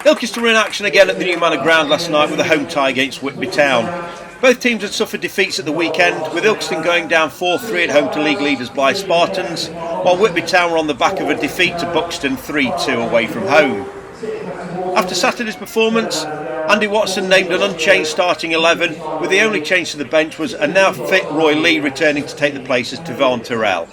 Ilkeston were in action again at the new Manor ground last night with a home tie against Whitby Town. Both teams had suffered defeats at the weekend, with Ilkeston going down 4-3 at home to league leaders Blyth Spartans, while Whitby Town were on the back of a defeat to Buxton 3-2 away from home. After Saturday's performance, Andy Watson named an unchanged starting 11, with the only change to the bench was a now fit Roy Lee returning to take the place as Tavon Terrell.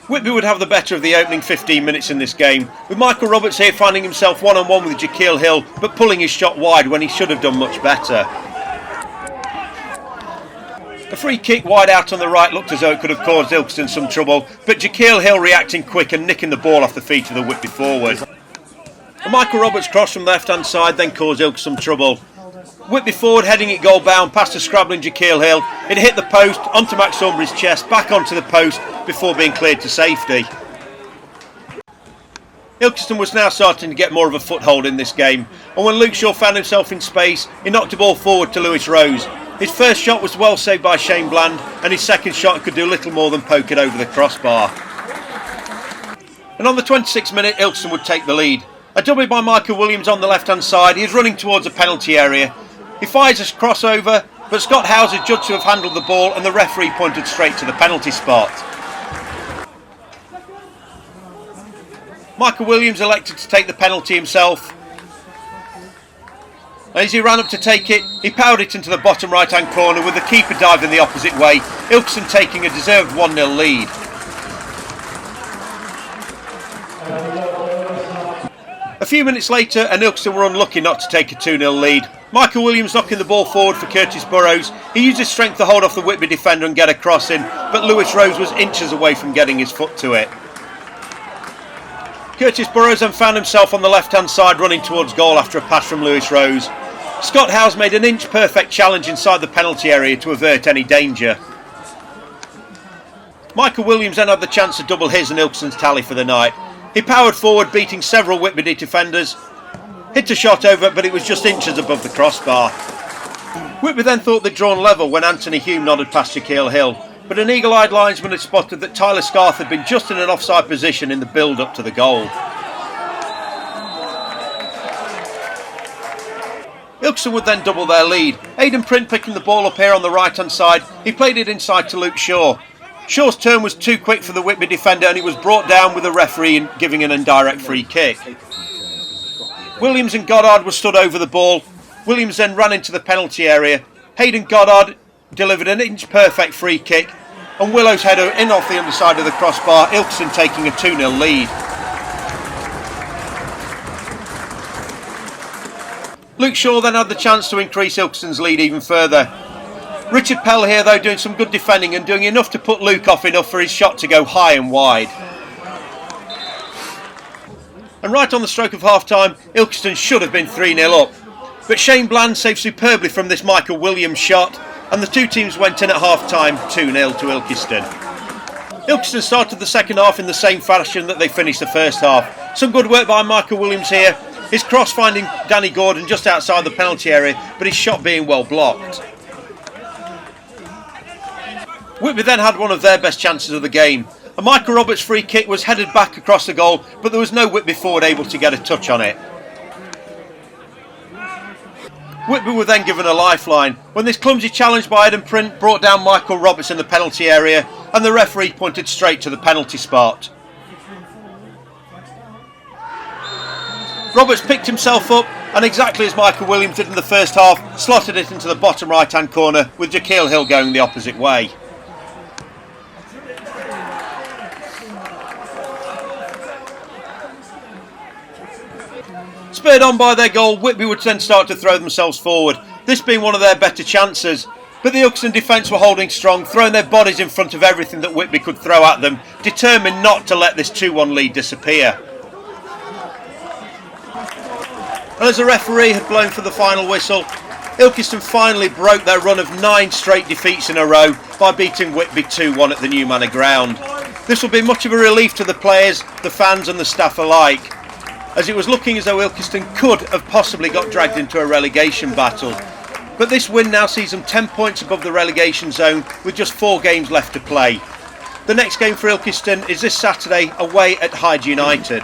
Whitby would have the better of the opening 15 minutes in this game, with Michael Roberts here finding himself one-on-one with Jaquil Hill but pulling his shot wide when he should have done much better. A free kick wide out on the right looked as though it could have caused Ilkeston some trouble, but Jaquil Hill reacting quick and nicking the ball off the feet of the Whitby forward. A Michael Roberts cross from the left-hand side then caused Ilkeston some trouble. Whitby forward heading it goal bound past a scrabbling Jaquil Hill. It hit the post, onto Max Thornbury's chest, back onto the post before being cleared to safety. Ilkeston was now starting to get more of a foothold in this game, and when Luke Shaw found himself in space, he knocked a ball forward to Lewis Rose. His first shot was well saved by Shane Bland, and his second shot could do little more than poke it over the crossbar. And on the 26th minute, Ilkeston would take the lead. A double by Michael Williams on the left-hand side. He is running towards a penalty area. He fires a crossover, but Scott Howes is judged to have handled the ball and the referee pointed straight to the penalty spot. Michael Williams elected to take the penalty himself. And as he ran up to take it, he powered it into the bottom right-hand corner with the keeper diving the opposite way, Ilkeston taking a deserved 1-0 lead. A few minutes later, and Ilkeston were unlucky not to take a 2-0 lead. Michael Williams knocking the ball forward for Curtis Burrows. He used his strength to hold off the Whitby defender and get a cross in, but Lewis Rose was inches away from getting his foot to it. Curtis Burrows then found himself on the left-hand side running towards goal after a pass from Lewis Rose. Scott Howes made an inch-perfect challenge inside the penalty area to avert any danger. Michael Williams then had the chance to double his and Ilkeston's tally for the night. He powered forward, beating several Whitby defenders. Hit a shot over, but it was just inches above the crossbar. Whitby then thought they'd drawn level when Anthony Hume nodded past Jaquil Hill, but an eagle-eyed linesman had spotted that Tyler Scarth had been just in an offside position in the build-up to the goal. Ilkeston would then double their lead. Aidan Print picking the ball up here on the right-hand side. He played it inside to Luke Shaw. Shaw's turn was too quick for the Whitby defender and he was brought down with the referee giving an indirect free kick. Williams and Goddard were stood over the ball. Williams then ran into the penalty area. Hayden Goddard delivered an inch-perfect free kick and Willow's header in off the underside of the crossbar, Ilkeston taking a 2-0 lead. Luke Shaw then had the chance to increase Ilkeston's lead even further. Richard Pell here though doing some good defending and doing enough to put Luke off enough for his shot to go high and wide. And right on the stroke of half-time, Ilkeston should have been 3-0 up. But Shane Bland saved superbly from this Michael Williams shot and the two teams went in at half-time 2-0 to Ilkeston. Ilkeston started the second half in the same fashion that they finished the first half. Some good work by Michael Williams here. His cross finding Danny Gordon just outside the penalty area, but his shot being well blocked. Whitby then had one of their best chances of the game. A Michael Roberts free kick was headed back across the goal, but there was no Whitby forward able to get a touch on it. Whitby were then given a lifeline when this clumsy challenge by Aidan Print brought down Michael Roberts in the penalty area and the referee pointed straight to the penalty spot. Roberts picked himself up and exactly as Michael Williams did in the first half, slotted it into the bottom right hand corner with Jaquil Hill going the opposite way. Spurred on by their goal, Whitby would then start to throw themselves forward, this being one of their better chances. But the Ilkeston defence were holding strong, throwing their bodies in front of everything that Whitby could throw at them, determined not to let this 2-1 lead disappear. And as the referee had blown for the final whistle, Ilkeston finally broke their run of 9 straight defeats in a row by beating Whitby 2-1 at the new Manor ground. This will be much of a relief to the players, the fans and the staff alike, as it was looking as though Ilkeston could have possibly got dragged into a relegation battle. But this win now sees them 10 points above the relegation zone with just 4 games left to play. The next game for Ilkeston is this Saturday away at Hyde United.